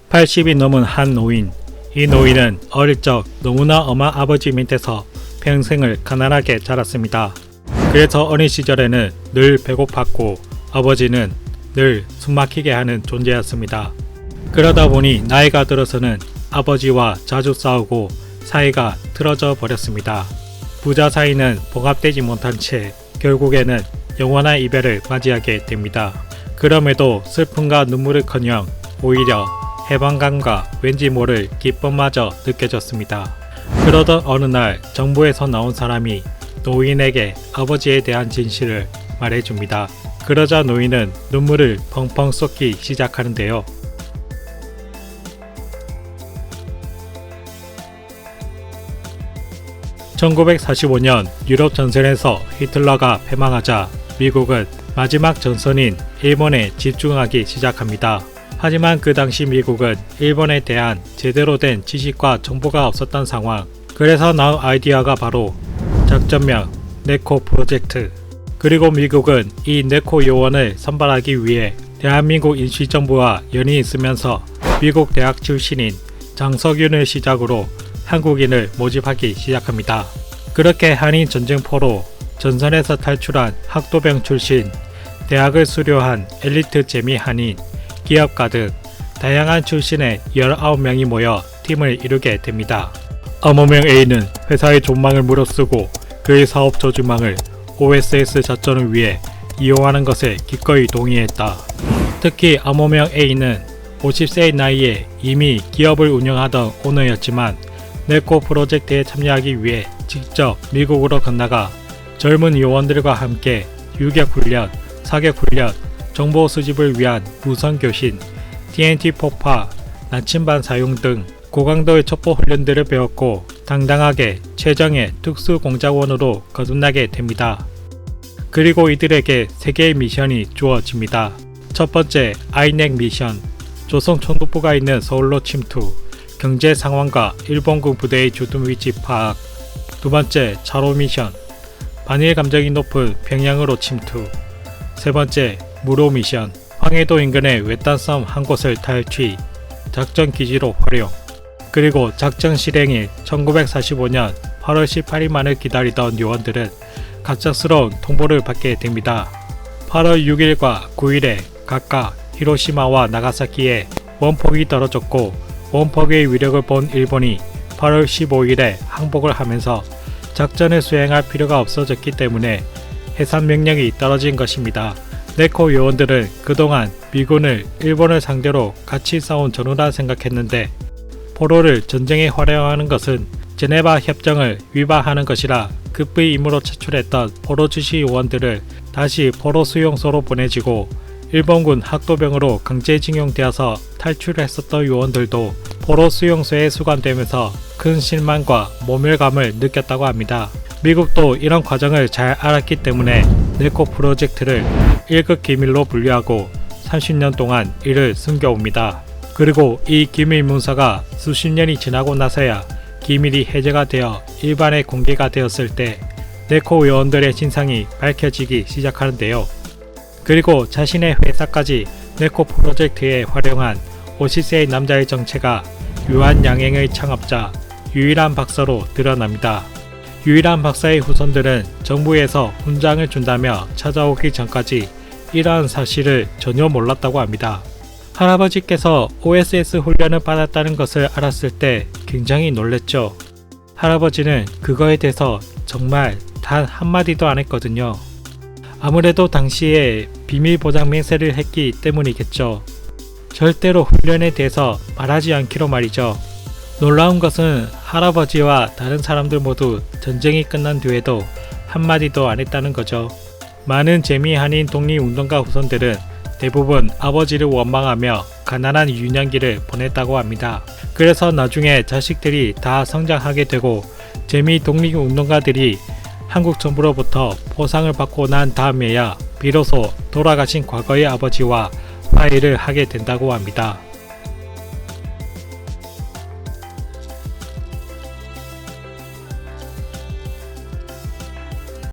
80이 넘은 한 노인. 이 노인은 어릴 적 너무나 엄한 아버지 밑에서 평생을 가난하게 자랐습니다. 그래서 어린 시절에는 늘 배고팠고 아버지는 늘 숨막히게 하는 존재였습니다. 그러다 보니 나이가 들어서는 아버지와 자주 싸우고 사이가 틀어져 버렸습니다. 부자 사이는 봉합되지 못한 채 결국에는 영원한 이별을 맞이하게 됩니다. 그럼에도 슬픔과 눈물을커녕 오히려 해방감과 왠지 모를 기쁨마저 느껴졌습니다. 그러던 어느 날 정부에서 나온 사람이 노인에게 아버지에 대한 진실을 말해줍니다. 그러자 노인은 눈물을 펑펑 쏟기 시작하는데요. (1945년) 유럽 전선에서 히틀러가 패망하자 미국은 마지막 전선인 일본에 집중하기 시작합니다. 하지만 그 당시 미국은 일본에 대한 제대로 된 지식과 정보가 없었던 상황. 그래서 나온 아이디어가 바로 작전명 네코 프로젝트. 그리고 미국은 이 네코 요원을 선발하기 위해 대한민국 임시정부와 연이 있으면서 미국 대학 출신인 장석윤을 시작으로 한국인을 모집하기 시작합니다. 그렇게 한인 전쟁포로 전선에서 탈출한 학도병 출신, 대학을 수료한 엘리트 재미 한인, 기업가 등 다양한 출신의 19명이 모여 팀을 이루게 됩니다. 암호명 A는 회사의 존망을 무릅쓰고 그의 사업 저주망을 OSS 작전을 위해 이용하는 것에 기꺼이 동의했다. 특히 암호명 A는 50세의 나이에 이미 기업을 운영하던 오너였지만 네코 프로젝트에 참여하기 위해 직접 미국으로 건너가 젊은 요원들과 함께 유격훈련, 사격훈련, 정보 수집을 위한 무선교신, TNT 폭파, 나침반 사용 등 고강도의 첩보 훈련들을 배웠고 당당하게 최정예 특수공작원으로 거듭나게 됩니다. 그리고 이들에게 3개의 미션이 주어집니다. 첫 번째 아이넥 미션, 조선 총독부가 있는 서울로 침투, 경제 상황과 일본군 부대의 주둔 위치 파악. 두 번째 차로 미션, 반일 감정이 높은 평양으로 침투. 세 번째 무로 미션, 황해도 인근의 외딴 섬 한 곳을 탈취, 작전 기지로 활용. 그리고 작전 실행일 1945년 8월 18일만을 기다리던 요원들은 갑작스러운 통보를 받게 됩니다. 8월 6일과 9일에 각각 히로시마와 나가사키에 원폭이 떨어졌고 원폭의 위력을 본 일본이 8월 15일에 항복을 하면서 작전을 수행할 필요가 없어졌기 때문에 해산 명령이 떨어진 것입니다. 네코 요원들은 그동안 미군을 일본을 상대로 같이 싸운 전우라 생각했는데 포로를 전쟁에 활용하는 것은 제네바 협정을 위반하는 것이라 급히 임무로 차출했던 포로 주시 요원들을 다시 포로 수용소로 보내지고 일본군 학도병으로 강제징용되어서 탈출했었던 요원들도 포로 수용소에 수감되면서 큰 실망과 모멸감을 느꼈다고 합니다. 미국도 이런 과정을 잘 알았기 때문에 네코 프로젝트를 1급 기밀로 분류하고 30년 동안 이를 숨겨옵니다. 그리고 이 기밀 문서가 수십 년이 지나고 나서야 기밀이 해제가 되어 일반에 공개가 되었을 때 네코 요원들의 진상이 밝혀지기 시작하는데요. 그리고 자신의 회사까지 네코 프로젝트에 활용한 50세의 남자의 정체가 유한양행의 창업자 유일한 박사로 드러납니다. 유일한 박사의 후손들은 정부에서 훈장을 준다며 찾아오기 전까지 이러한 사실을 전혀 몰랐다고 합니다. 할아버지께서 OSS 훈련을 받았다는 것을 알았을 때 굉장히 놀랬죠. 할아버지는 그거에 대해서 정말 단 한마디도 안 했거든요. 아무래도 당시에 비밀 보장 맹세를 했기 때문이겠죠. 절대로 훈련에 대해서 말하지 않기로 말이죠. 놀라운 것은 할아버지와 다른 사람들 모두 전쟁이 끝난 뒤에도 한마디도 안 했다는 거죠. 많은 재미 한인 독립운동가 후손들은 대부분 아버지를 원망하며 가난한 유년기를 보냈다고 합니다. 그래서 나중에 자식들이 다 성장하게 되고 재미 독립운동가들이 한국 정부로부터 포상을 받고 난 다음에야 비로소 돌아가신 과거의 아버지와 화해를 하게 된다고 합니다.